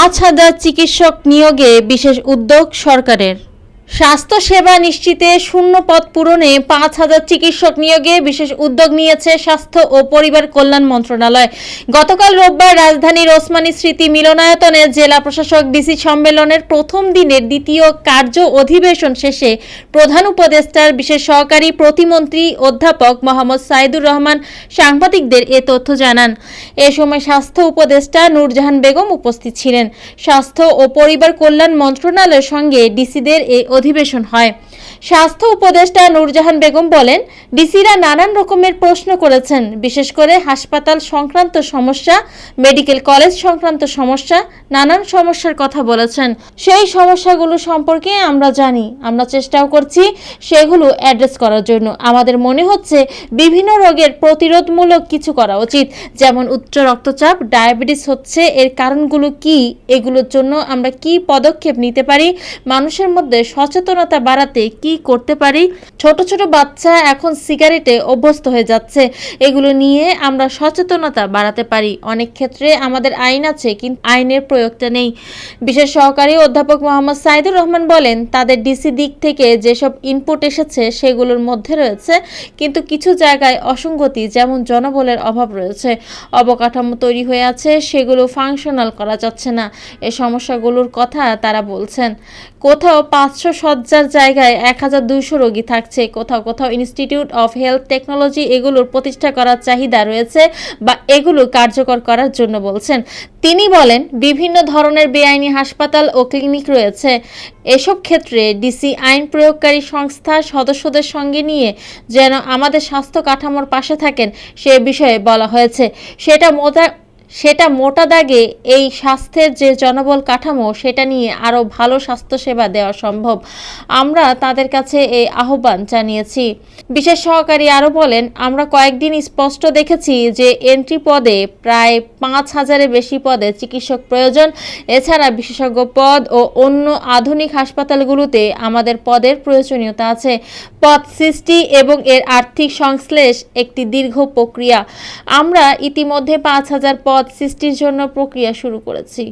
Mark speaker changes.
Speaker 1: 5,000 চিকিৎসক নিয়োগে বিশেষ উদ্যোগ সরকারের। স্বাস্থ্যসেবা নিশ্চিতে শূন্য পদ পূরণে 5,000 চিকিৎসক নিয়োগে বিশেষ উদ্যোগ নিয়েছে স্বাস্থ্য ও পরিবার কল্যাণ মন্ত্রণালয়। গতকাল রোববার রাজধানীর ওসমানী স্মৃতি মিলনায়তনে জেলা প্রশাসক ডিসি সম্মেলনের প্রথম দিনের দ্বিতীয় কার্য অধিবেশন শেষে প্রধান উপদেষ্টার বিশেষ সহকারী প্রতিমন্ত্রী অধ্যাপক মোহাম্মদ সাইদুর রহমান সাংবাদিকদের এ তথ্য জানান। এ সময় স্বাস্থ্য উপদেষ্টা নূরজাহান বেগম উপস্থিত ছিলেন। স্বাস্থ্য ও পরিবার কল্যাণ মন্ত্রণালয়ের সঙ্গে ডিসিদের এই অধিবেশন হয়। স্বাস্থ্য উপদেষ্টা নূরজাহান বেগম বলেন, ডিসিরা নানান রকমের প্রশ্ন করেছেন, বিশেষ করে হাসপাতাল সংক্রান্ত সমস্যা, মেডিকেল কলেজ সংক্রান্ত সমস্যা, নানান সমস্যার কথা বলেছেন। সেই সমস্যাগুলো সম্পর্কে আমরা জানি, আমরা চেষ্টাও করছি সেগুলো অ্যাড্রেস করার জন্য। আমাদের মনে হচ্ছে বিভিন্ন রোগের প্রতিরোধমূলক কিছু করা উচিত, যেমন উচ্চ রক্তচাপ, ডায়াবেটিস হচ্ছে, এর কারণগুলো কি, এগুলোর জন্য আমরা কি পদক্ষেপ নিতে পারি, মানুষের মধ্যে সচেতনতা বাড়াতে কি করতে পারি। ছোট ছোট বাচ্চা এখন সিগারেটে অভ্যস্ত হয়ে যাচ্ছে, এগুলো নিয়ে আমরা সচেতনতা বাড়াতে পারি। অনেক ক্ষেত্রে আমাদের আইন আছে, কিন্তু আইনের প্রয়োগটা নেই। বিশেষ সহকারী অধ্যাপক মোহাম্মদ সাইদুর রহমান বলেন, তাদের ডিসি দিক থেকে যেসব ইনপুট এসেছে সেগুলোর মধ্যে রয়েছে কিন্তু কিছু জায়গায় অসঙ্গতি, যেমন জনবলের অভাব রয়েছে, অবকাঠামো তৈরি হয়ে আছে, সেগুলো ফাংশনাল করা যাচ্ছে না। এই সমস্যাগুলোর কথা তারা বলছেন। কোথাও 500 শয্যার জায়গায় 1,200 রোগী থাকছে, কোথাও কোথাও ইনস্টিটিউট অফ হেলথ টেকনোলজি এগুলোর প্রতিষ্ঠা করার চাহিদা রয়েছে বা এগুলো কার্যকর করার জন্য বলছেন। তিনি বলেন, বিভিন্ন ধরনের বেআইনি হাসপাতাল ও ক্লিনিক রয়েছে। এসব ক্ষেত্রে ডিসি আইন প্রয়োগকারী সংস্থার সদস্যদের সঙ্গে নিয়ে যেন আমাদের স্বাস্থ্য কাঠামোর পাশে থাকেন সে বিষয়ে বলা হয়েছে। সেটা মোটা দাগে এই স্বাস্থ্যের যে জনবল কাঠামো, সেটা নিয়ে আরও ভালো স্বাস্থ্যসেবা দেওয়া সম্ভব। আমরা তাদের কাছে এই আহ্বান জানিয়েছি। বিশেষ সহকারী আরও বলেন, আমরা কয়েকদিন স্পষ্ট দেখেছি যে এন্ট্রি পদে প্রায় 5,000-এর বেশি পদে চিকিৎসক প্রয়োজন। এছাড়া বিশেষজ্ঞ পদ ও অন্য আধুনিক হাসপাতালগুলোতে আমাদের পদের প্রয়োজনীয়তা আছে। পদ সৃষ্টি এবং এর আর্থিক সংশ্লেষ একটি দীর্ঘ প্রক্রিয়া। আমরা ইতিমধ্যে 5,000 পদ সৃষ্টির জন্য প্রক্রিয়া শুরু করেছি।